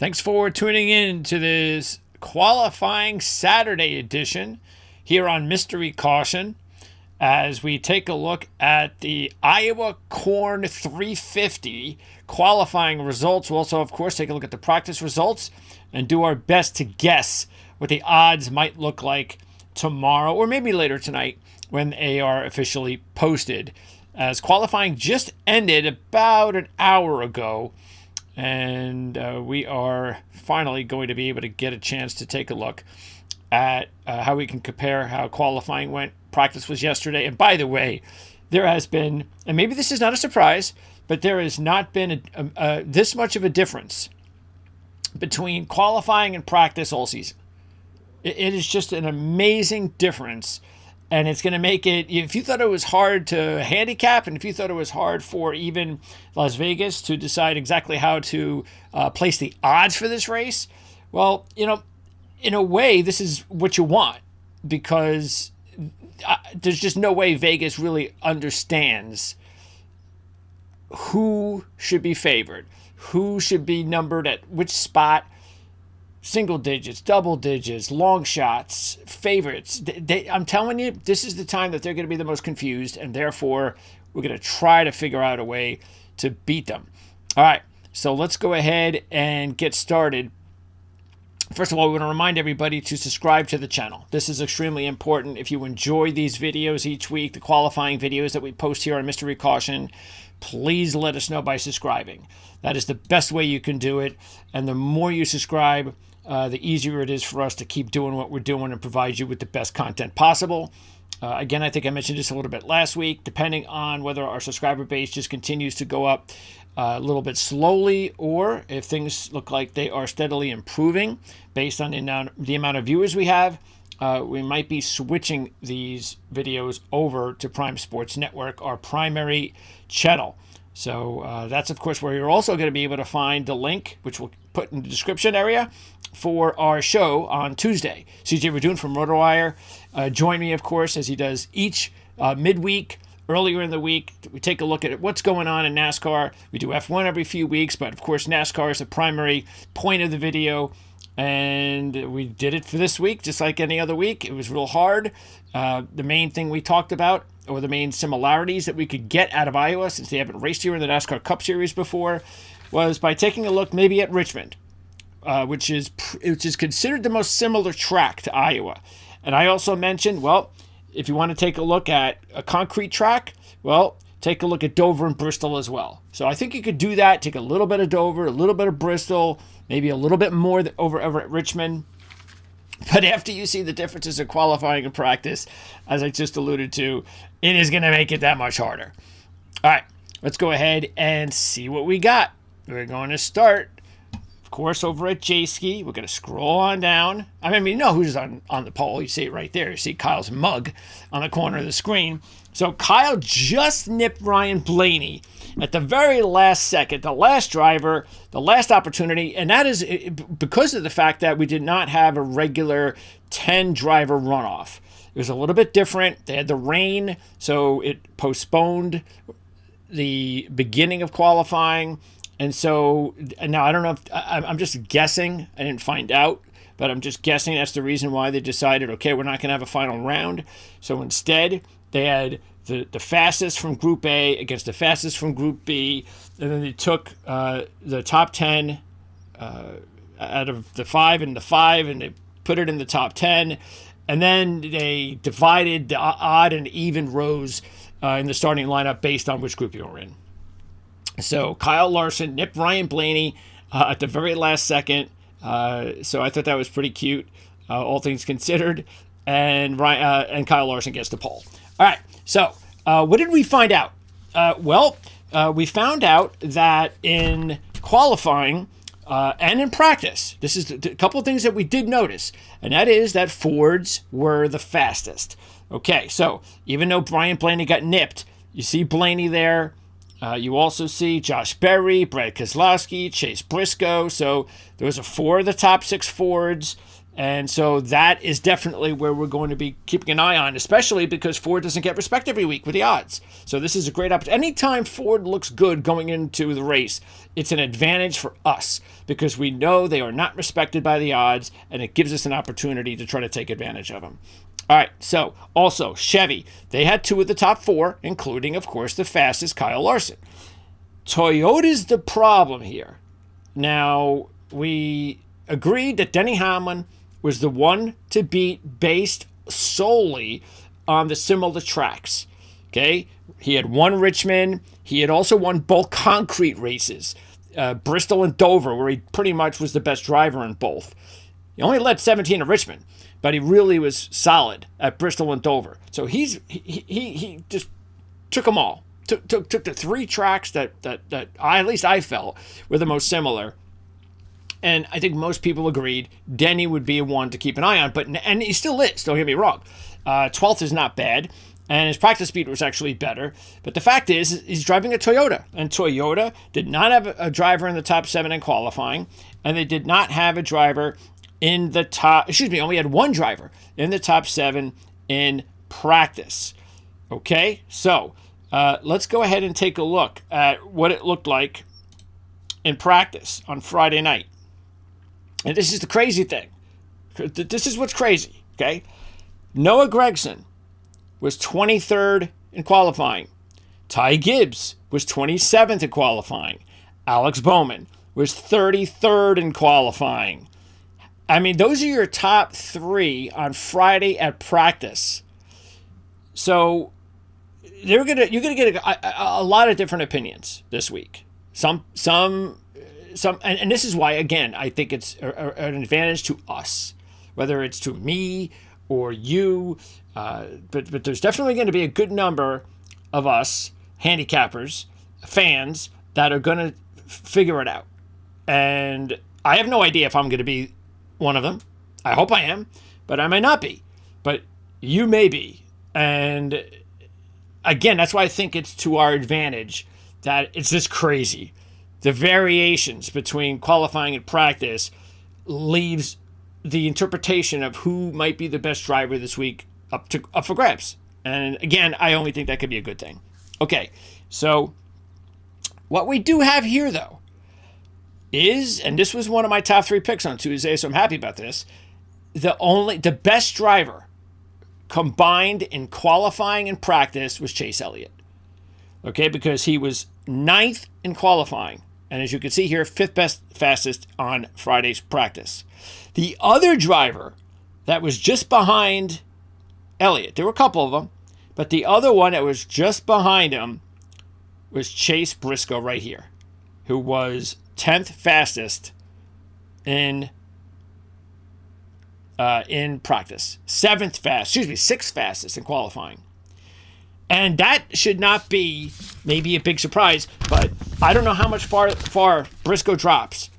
Thanks for tuning in to this qualifying Saturday edition here on Mystery Caution as we take a look at the Iowa Corn 350 qualifying results. We'll also, of course, take a look at the practice results and do our best to guess what the odds might look like tomorrow or maybe later tonight when they are officially posted. As qualifying just ended about an hour ago, and we are finally going to be able to get a chance to take a look at how we can compare how qualifying went. Practice was yesterday. And by the way, there has been, and maybe this is not a surprise, but there has not been this much of a difference between qualifying and practice all season. It is just an amazing difference. And it's going to make it, if you thought it was hard to handicap, and if you thought it was hard for even Las Vegas to decide exactly how to place the odds for this race, well, in a way, this is what you want, because there's just no way Vegas really understands who should be favored, who should be numbered at which spot. Single digits, double digits, long shots, favorites. I'm telling you, this is the time that they're going to be the most confused, and therefore we're going to try to figure out a way to beat them. All right, so let's go ahead and get started. First of all, we want to remind everybody to subscribe to the channel. This is extremely important. If you enjoy these videos each week, the qualifying videos that we post here on Mystery Caution, please let us know by subscribing. That is the best way you can do it, and the more you subscribe, the easier it is for us to keep doing what we're doing and provide you with the best content possible. Again, I think I mentioned this a little bit last week. Depending on whether our subscriber base just continues to go up a little bit slowly, or if things look like they are steadily improving based on the amount of viewers we have, we might be switching these videos over to Prime Sports Network, our primary channel. So that's, of course, where you're also going to be able to find the link, which we'll put in the description area, for our show on Tuesday. CJ Radoon from RotoWire. Join me, of course, as he does each midweek. Earlier in the week, we take a look at what's going on in NASCAR. We do F1 every few weeks, but of course NASCAR is the primary point of the video. And we did it for this week, just like any other week. It was real hard. The main thing we talked about, or the main similarities that we could get out of Iowa, since they haven't raced here in the NASCAR Cup Series before, was by taking a look maybe at Richmond, which is considered the most similar track to Iowa. And I also mentioned, well, if you want to take a look at a concrete track, well, take a look at Dover and Bristol as well. So I think you could do that, take a little bit of Dover, a little bit of Bristol, maybe a little bit more over at Richmond. But after you see the differences in qualifying and practice, as I just alluded to, it is going to make it that much harder. All right, let's go ahead and see what we got. We're going to start, of course, over at J-Ski. We're going to scroll on down. I mean, you know who's on the pole. You see it right there. You see Kyle's mug on the corner of the screen. So Kyle just nipped Ryan Blaney at the very last second, the last driver, the last opportunity, and that is because of the fact that we did not have a regular 10-driver runoff. It was a little bit different. They had the rain, so it postponed the beginning of qualifying. And so now I don't know if I'm just guessing. I didn't find out, but I'm just guessing that's the reason why they decided, okay, we're not going to have a final round. So instead, they had the fastest from Group A against the fastest from Group B, and then they took the top 10 out of the 5 and the 5, and they put it in the top 10. And then they divided the odd and even rows in the starting lineup based on which group you were in. So Kyle Larson nipped Ryan Blaney at the very last second. So I thought that was pretty cute, all things considered. And Kyle Larson gets the pole. All right, so what did we find out? We found out that in qualifying and in practice, this is a couple of things that we did notice, and that is that Fords were the fastest. Okay, so even though Brian Blaney got nipped, you see Blaney there. You also see Josh Berry, Brad Keselowski, Chase Briscoe. So those are 4 of the top 6 Fords. And so that is definitely where we're going to be keeping an eye on, especially because Ford doesn't get respect every week with the odds. So this is a great opportunity. Anytime Ford looks good going into the race, it's an advantage for us because we know they are not respected by the odds, and it gives us an opportunity to try to take advantage of them. All right, so also Chevy. They had 2 of the top 4, including, of course, the fastest Kyle Larson. Toyota's the problem here. Now, we agreed that Denny Hamlin was the one to beat based solely on the similar tracks. Okay? He had won Richmond. He had also won both concrete races, Bristol and Dover, where he pretty much was the best driver in both. He only led 17 at Richmond, but he really was solid at Bristol and Dover. So he just took them all. Took the 3 tracks that at least I felt were the most similar. And I think most people agreed Denny would be a one to keep an eye on, and he still is, don't get me wrong. 12th is not bad, and his practice speed was actually better. But the fact is, he's driving a Toyota, and Toyota did not have a driver in the top 7 in qualifying, and they did not have a driver in the only had one driver in the top 7 in practice. Okay, so let's go ahead and take a look at what it looked like in practice on Friday night. And this is the crazy thing. This is what's crazy, okay? Noah Gragson was 23rd in qualifying. Ty Gibbs was 27th in qualifying. Alex Bowman was 33rd in qualifying. I mean, those are your top 3 on Friday at practice. So you're gonna get a lot of different opinions this week. Some, and this is why, again, I think it's an advantage to us, whether it's to me or you. But there's definitely going to be a good number of us handicappers, fans, that are going to figure it out. And I have no idea if I'm going to be one of them. I hope I am, but I might not be. But you may be. And again, that's why I think it's to our advantage that it's this crazy. The variations between qualifying and practice leaves the interpretation of who might be the best driver this week up for grabs. And again, I only think that could be a good thing. Okay, so what we do have here, though, is, and this was one of my top 3 picks on Tuesday, so I'm happy about this, the best driver combined in qualifying and practice was Chase Elliott. Okay, because he was 9th in qualifying. And as you can see here, 5th best fastest on Friday's practice. The other driver that was just behind Elliott, there were a couple of them, but the other one that was just behind him was Chase Briscoe right here, who was 10th fastest in practice. 6th fastest in qualifying. And that should not be maybe a big surprise, but I don't know how much far Briscoe drops.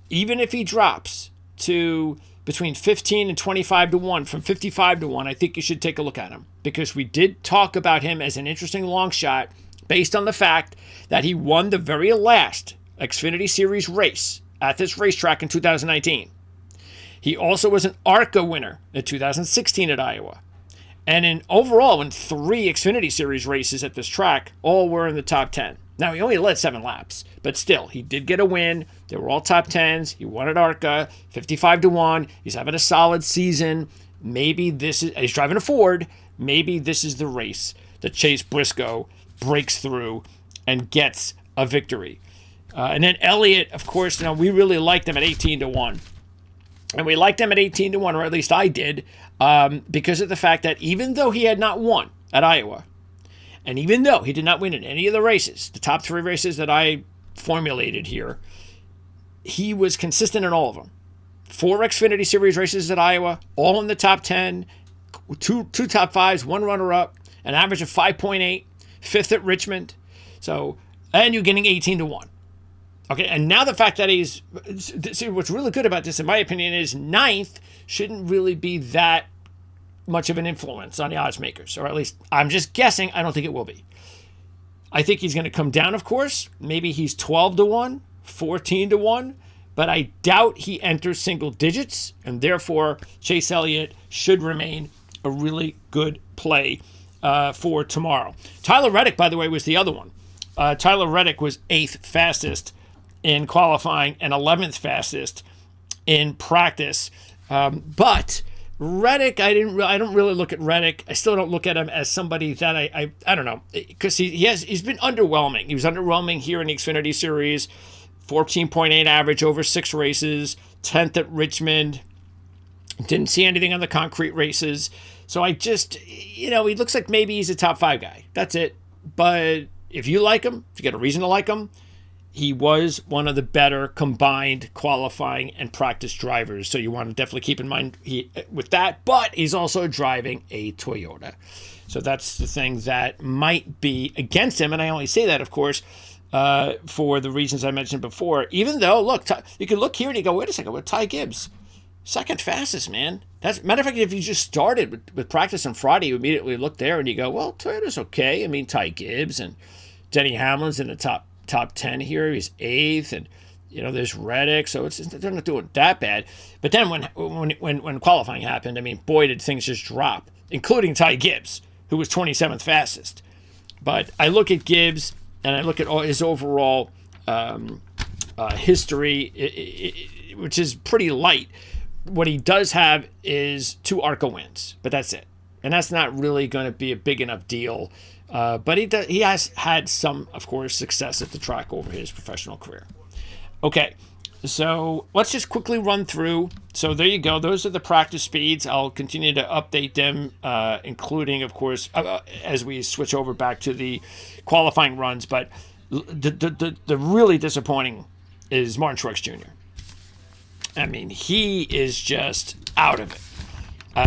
Even if he drops to between 15 and 25 to 1, from 55 to 1, I think you should take a look at him. Because we did talk about him as an interesting long shot based on the fact that he won the very last Xfinity Series race at this racetrack in 2019. He also was an ARCA winner in 2016 at Iowa. And in 3 Xfinity Series races at this track, all were in the top 10. Now, he only led 7 laps, but still, he did get a win. They were all top 10s. He won at ARCA, 55 to 1. He's having a solid season. Maybe he's driving a Ford. Maybe this is the race that Chase Briscoe breaks through and gets a victory. And then Elliott, of course, we really liked him at 18 to 1. And we liked him at 18 to 1, or at least I did, because of the fact that even though he had not won at Iowa, and even though he did not win in any of the races, the top 3 races that I formulated here, he was consistent in all of them. 4 Xfinity Series races at Iowa, all in the top 10, two top 5s, 1 runner-up, an average of 5.8, 5th at Richmond. So, and you're getting 18 to 1. Okay, and now the fact that what's really good about this, in my opinion, is 9th shouldn't really be that much of an influence on the odds makers, or at least I'm just guessing. I don't think it will be. I think he's going to come down, of course. Maybe he's 12 to 1, 14 to 1, but I doubt he enters single digits, and therefore Chase Elliott should remain a really good play for tomorrow. Tyler Reddick, by the way, was the other one. Tyler Reddick was 8th fastest in qualifying and 11th fastest in practice. But Reddick, I don't really look at Reddick. I still don't look at him as somebody that I don't know, because he's been underwhelming. He was underwhelming here in the Xfinity Series, 14.8 average over 6 races, 10th at Richmond. Didn't see anything on the concrete races. So I just, he looks like maybe he's a top 5 guy. That's it. But if you like him, if you got a reason to like him, he was one of the better combined qualifying and practice drivers. So you want to definitely keep in mind with that. But he's also driving a Toyota. So that's the thing that might be against him. And I only say that, of course, for the reasons I mentioned before. Even though, look, you can look here and you go, wait a second, with Ty Gibbs, second fastest, man. Matter of fact, if you just started with practice on Friday, you immediately look there and you go, well, Toyota's okay. I mean, Ty Gibbs and Denny Hamlin's in the top 10 here. He's 8th, and there's Reddick, so they're not doing that bad. But then when qualifying happened, I mean, boy, did things just drop, including Ty Gibbs, who was 27th fastest. But I look at Gibbs and I look at his overall history, which is pretty light. What he does have is 2 ARCA wins, but that's it. And that's not really going to be a big enough deal. But he has had some, of course, success at the track over his professional career. Okay, so let's just quickly run through. So there you go. Those are the practice speeds. I'll continue to update them, including, of course, as we switch over back to the qualifying runs. But the really disappointing is Martin Truex Jr. I mean, he is just out of it.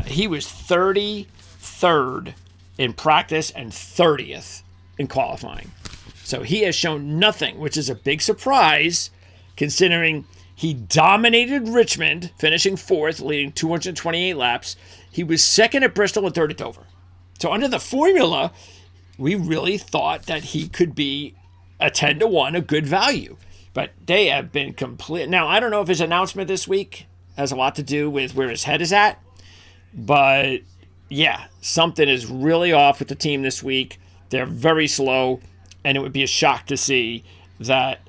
He was 33rd in practice and 30th in qualifying. So he has shown nothing, which is a big surprise considering he dominated Richmond, finishing 4th, leading 228 laps. He was 2nd at Bristol and 3rd at Dover. So under the formula, we really thought that he could be a 10-1, a good value. But they have been complete. Now, I don't know if his announcement this week has a lot to do with where his head is at. But, yeah, something is really off with the team this week. They're very slow. And it would be a shock to see that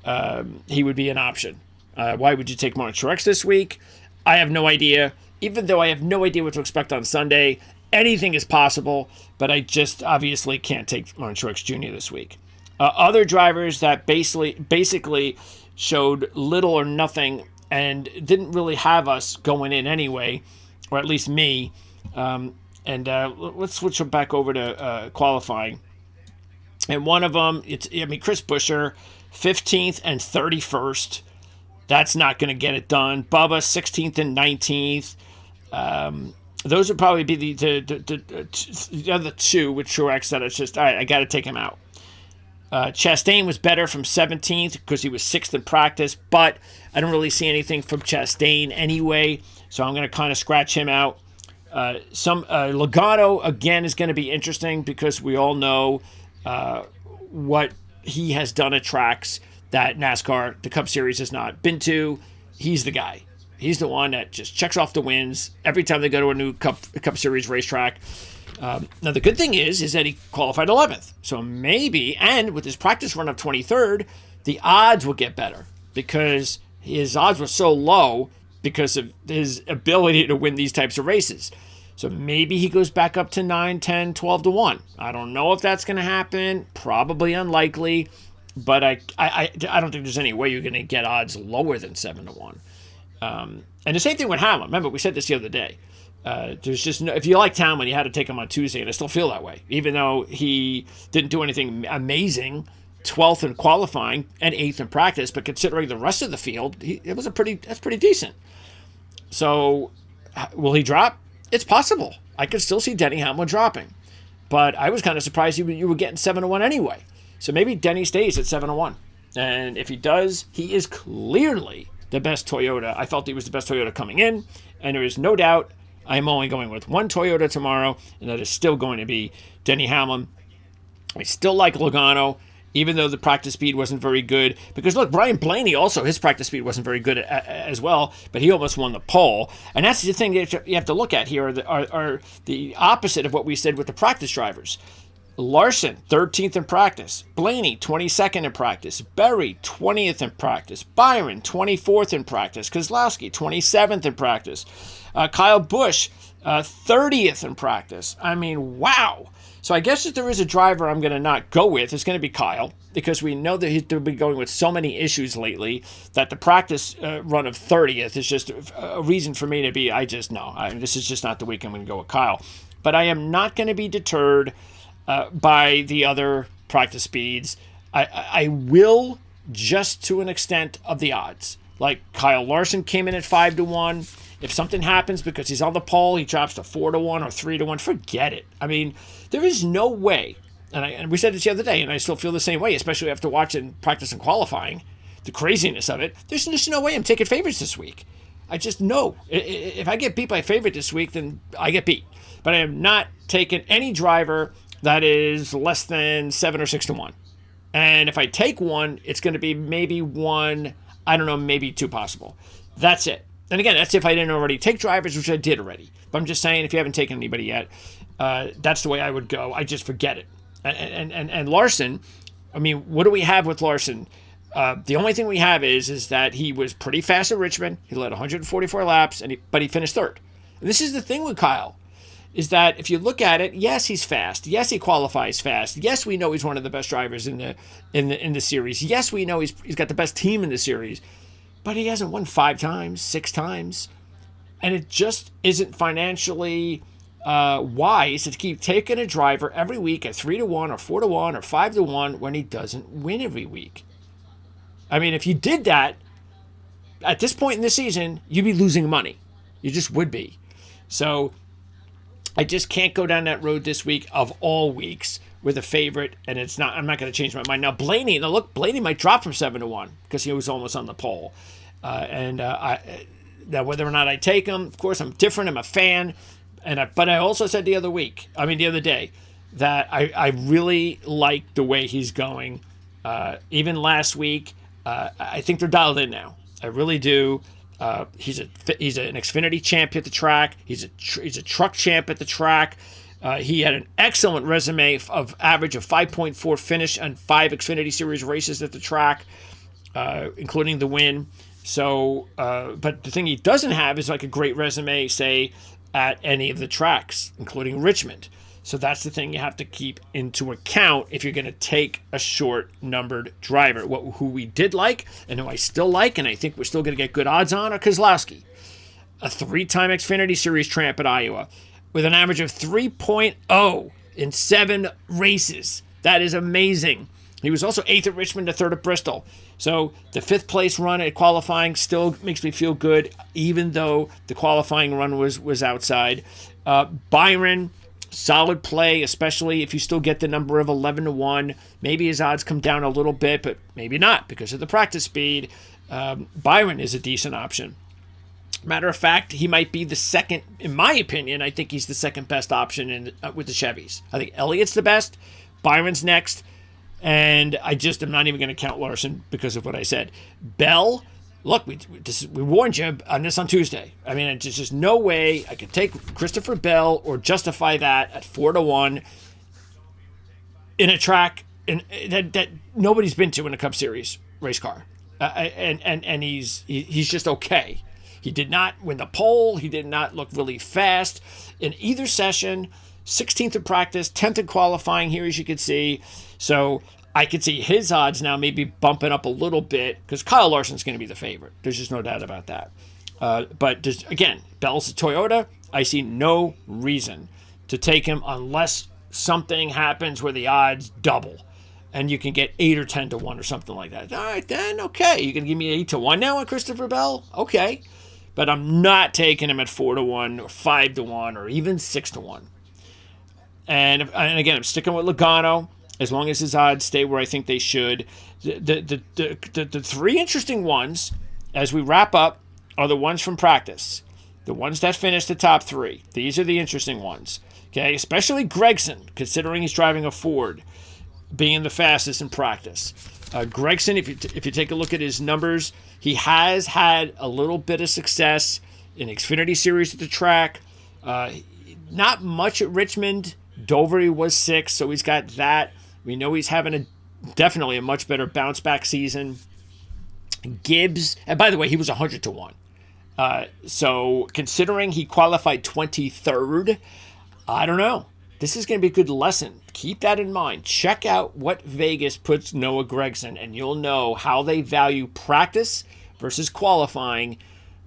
he would be an option. Why would you take Martin Truex this week? I have no idea. Even though I have no idea what to expect on Sunday, anything is possible. But I just obviously can't take Martin Truex Jr. this week. Other drivers that basically showed little or nothing and didn't really have us going in anyway, or at least me. Let's switch back over to qualifying. And one of them, Chris Buescher, 15th and 31st. That's not going to get it done. Bubba, 16th and 19th. Those would probably be the other two with Truex that it's just, all right, I got to take him out. Chastain was better from 17th because he was 6th in practice, but I don't really see anything from Chastain anyway, so I'm going to kind of scratch him out. Logano, again, is going to be interesting because we all know what he has done at tracks that NASCAR, the Cup Series, has not been to. He's the guy. He's the one that just checks off the wins every time they go to a new Cup Series racetrack. Now, the good thing is that he qualified 11th. So maybe, and with his practice run of 23rd, the odds will get better because his odds were so low because of his ability to win these types of races. So maybe he goes back up to 9, 10, 12 to 1. I don't know if that's going to happen. Probably unlikely. But I don't think there's any way you're going to get odds lower than 7 to 1. And the same thing with Hamlin. Remember, we said this the other day. There's just no, if you liked Hamlin, you had to take him on Tuesday, and I still feel that way. Even though he didn't do anything amazing, 12th in qualifying and 8th in practice, but considering the rest of the field, that's pretty decent. So, will he drop? It's possible. I could still see Denny Hamlin dropping, but I was kind of surprised you were getting 7 to 1 anyway. So maybe Denny stays at 7 to 1, and if he does, he is clearly the best Toyota. I felt he was the best Toyota coming in, and there is no doubt. I'm only going with one Toyota tomorrow, and that is still going to be Denny Hamlin. I still like Logano, even though the practice speed wasn't very good. Because look, Brian Blaney also, his practice speed wasn't very good as well, but he almost won the pole. And that's the thing that you have to look at here, are the opposite of what we said with the practice drivers. Larson, 13th in practice. Blaney, 22nd in practice. Berry, 20th in practice. Byron, 24th in practice. Kozlowski, 27th in practice. Kyle Busch, 30th in practice. I mean, wow. So I guess if there is a driver I'm going to not go with, it's going to be Kyle, because we know that he's been going with so many issues lately that the practice run of 30th is just a reason for me to be, this is just not the week I'm going to go with Kyle. But I am not going to be deterred by the other practice speeds. I will, just to an extent of the odds. Like Kyle Larson came in at 5-1. If something happens because he's on the pole, he drops to 4-1 or 3-1. Forget it. I mean, there is no way. And we said this the other day, and I still feel the same way, especially after watching practice and qualifying, the craziness of it. There's just no way I'm taking favorites this week. I just know. If I get beat by a favorite this week, then I get beat. But I am not taking any driver that is less than 7 or 6-1. And if I take one, it's going to be maybe one, I don't know, maybe two possible. That's it. And again, that's if I didn't already take drivers, which I did already. But I'm just saying, if you haven't taken anybody yet, that's the way I would go. I just forget it. And Larson, I mean, what do we have with Larson? The only thing we have is that he was pretty fast at Richmond. He led 144 laps, but he finished third. And this is the thing with Kyle, is that if you look at it, yes, he's fast. Yes, he qualifies fast. Yes, we know he's one of the best drivers in the series. Yes, we know he's got the best team in the series. But he hasn't won 5 times, 6 times. And it just isn't financially wise to keep taking a driver every week at 3-1 or 4-1 or 5-1 when he doesn't win every week. I mean, if you did that, at this point in the season, you'd be losing money. You just would be. So I just can't go down that road this week of all weeks with a favorite, and I'm not going to change my mind. Now, Blaney might drop from 7-1 because he was almost on the pole. Now whether or not I take him, of course, I'm different. I'm a fan. But I also said the other day, that I really like the way he's going. Even last week, I think they're dialed in now. I really do. He's an Xfinity champ at the track. He's a truck champ at the track. He had an excellent resume of average of 5.4 finish on 5 Xfinity Series races at the track, including the win. So, but the thing he doesn't have is like a great resume, say, at any of the tracks, including Richmond. So that's the thing you have to keep into account if you're going to take a short-numbered driver. Who we did like and who I still like, and I think we're still going to get good odds on, are Kozlowski, a 3-time Xfinity Series champ at Iowa, with an average of 3.0 in 7 races. That is amazing. He was also 8th at Richmond and 3rd at Bristol. So the 5th place run at qualifying still makes me feel good, even though the qualifying run was outside. Byron, solid play, especially if you still get the number of 11-1. Maybe his odds come down a little bit, but maybe not because of the practice speed. Byron is a decent option. Matter of fact, he might be the second, in my opinion, I think he's the second best option with the Chevys. I think Elliott's the best, Byron's next, and I just am not even going to count Larson because of what I said. Bell, look, we warned you on this on Tuesday. I mean, there's just no way I could take Christopher Bell or justify that at 4-1 in a track that nobody's been to in a Cup Series race car. And he's just okay. He did not win the pole. He did not look really fast in either session. 16th in practice, 10th in qualifying here, as you can see. So I could see his odds now maybe bumping up a little bit because Kyle Larson's going to be the favorite. There's just no doubt about that. But again, Bell's a Toyota. I see no reason to take him unless something happens where the odds double and you can get 8 or 10-1 or something like that. All right, then, okay. You can give me 8-1 now on Christopher Bell? Okay. But I'm not taking him at 4-1 or 5-1 or even 6-1. And again, I'm sticking with Logano as long as his odds stay where I think they should. The 3 interesting ones as we wrap up are the ones from practice, the ones that finished the top 3. These are the interesting ones, okay? Especially Gregson, considering he's driving a Ford. being the fastest in practice. Gregson, if you take a look at his numbers, he has had a little bit of success in Xfinity Series at the track. Not much at Richmond. Dover, he was 6th, so he's got that. We know he's having definitely a much better bounce back season. Gibbs, and by the way, he was 100 to 1. So considering he qualified 23rd, I don't know. This is going to be a good lesson. Keep that in mind. Check out what Vegas puts Noah Gragson, and you'll know how they value practice versus qualifying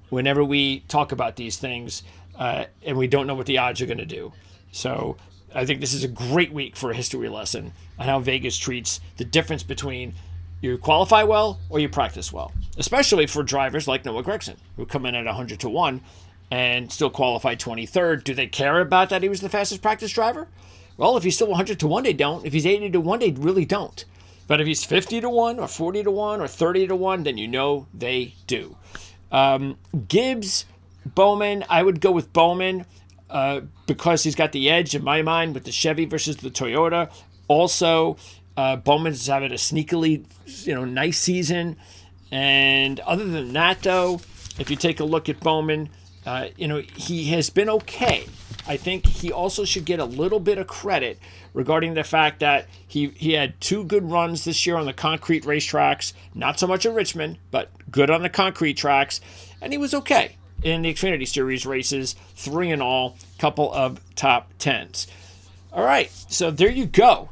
whenever we talk about these things, and we don't know what the odds are going to do. So I think this is a great week for a history lesson on how Vegas treats the difference between you qualify well or you practice well, especially for drivers like Noah Gragson, who come in at 100 to 1 and still qualify 23rd. Do they care about that he was the fastest practice driver? Well, if he's still 100 to 1, they don't. If he's 80 to 1, they really don't. But if he's 50 to 1 or 40 to 1 or 30 to 1, then you know they do. Gibbs, Bowman, I would go with Bowman because he's got the edge in my mind with the Chevy versus the Toyota. Also, Bowman's having a sneakily, nice season. And other than that, though, if you take a look at Bowman, he has been okay. I think he also should get a little bit of credit regarding the fact that he had 2 good runs this year on the concrete racetracks. Not so much at Richmond, but good on the concrete tracks. And he was okay in the Xfinity Series races, 3 in all, couple of top 10s. All right, so there you go.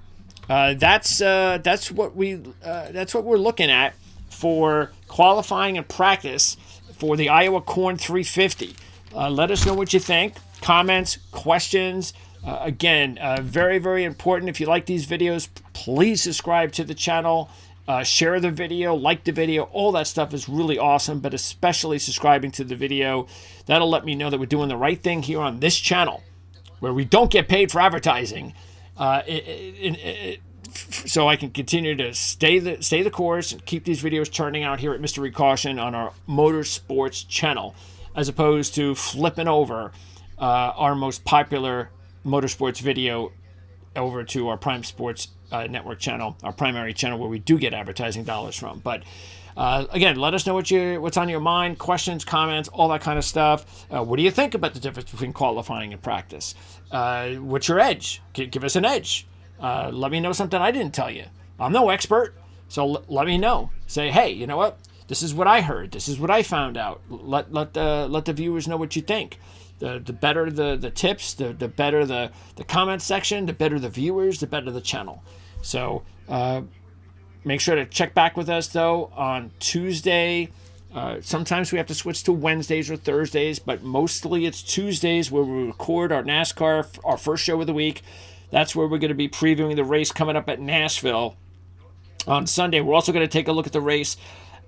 That's what we're looking at for qualifying and practice for the Iowa Corn 350. Let us know what you think. Comments, questions. Again, very, very important. If you like these videos, please subscribe to the channel. Share the video, like the video. All that stuff is really awesome, but especially subscribing to the video. That'll let me know that we're doing the right thing here on this channel, where we don't get paid for advertising. So I can continue to stay the course and keep these videos churning out here at Mystery Caution on our Motorsports channel, as opposed to flipping over our most popular motorsports video over to our Prime Sports Network channel, our primary channel where we do get advertising dollars from. But again, let us know what's on your mind, questions, comments, all that kind of stuff. What do you think about the difference between qualifying and practice? What's your edge? Give us an edge. Let me know something I didn't tell you. I'm no expert, so let me know. Say, hey, you know what? This is what I heard. This is what I found out. Let the viewers know what you think. The better the tips, the better the comment section, the better the viewers, the better the channel. So make sure to check back with us, though, on Tuesday. Sometimes we have to switch to Wednesdays or Thursdays, but mostly it's Tuesdays where we record our NASCAR, our first show of the week. That's where we're going to be previewing the race coming up at Nashville on Sunday. We're also going to take a look at the race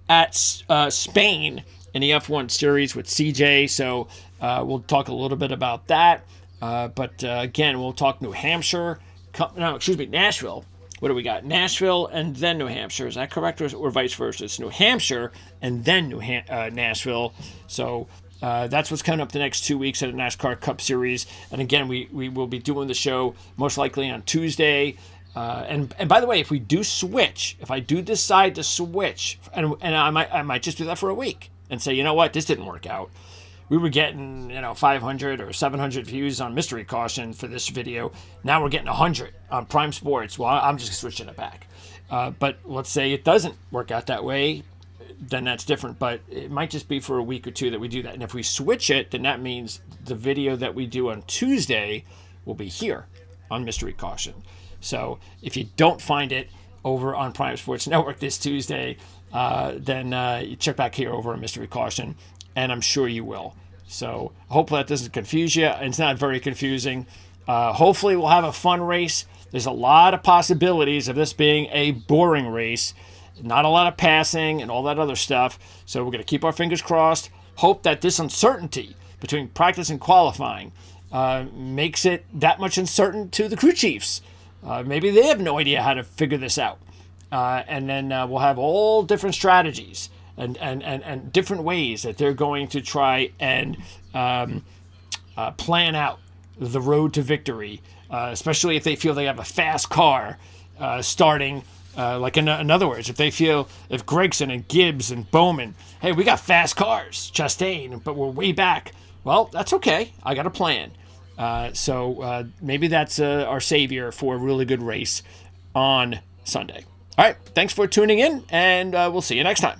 at Spain in the F1 Series with CJ. So we'll talk a little bit about that. But again, we'll talk New Hampshire. Nashville. What do we got? Nashville and then New Hampshire. Is that correct, or vice versa? It's New Hampshire and then Nashville. So that's what's coming up the next 2 weeks at the NASCAR Cup Series. And again, we will be doing the show most likely on Tuesday. And by the way, if we do switch, if I do decide to switch, and I might just do that for a week and say, you know what, this didn't work out. We were getting 500 or 700 views on Mystery Caution for this video. Now we're getting 100 on Prime Sports. Well, I'm just switching it back. But let's say it doesn't work out that way, then that's different. But it might just be for a week or two that we do that. And if we switch it, then that means the video that we do on Tuesday will be here on Mystery Caution. So if you don't find it over on Prime Sports Network this Tuesday, then you check back here over on Mystery Caution, and I'm sure you will. So hopefully that doesn't confuse you. It's not very confusing. Hopefully we'll have a fun race. There's a lot of possibilities of this being a boring race. Not a lot of passing and all that other stuff. So we're going to keep our fingers crossed. Hope that this uncertainty between practice and qualifying makes it that much uncertain to the crew chiefs. Maybe they have no idea how to figure this out. And then we'll have all different strategies and different ways that they're going to try and plan out the road to victory, especially if they feel they have a fast car starting. Like in other words, if they feel if Gregson and Gibbs and Bowman, hey, we got fast cars, Chastain, but we're way back. Well, that's okay. I got a plan. So maybe that's our savior for a really good race on Sunday. All right. Thanks for tuning in, and we'll see you next time.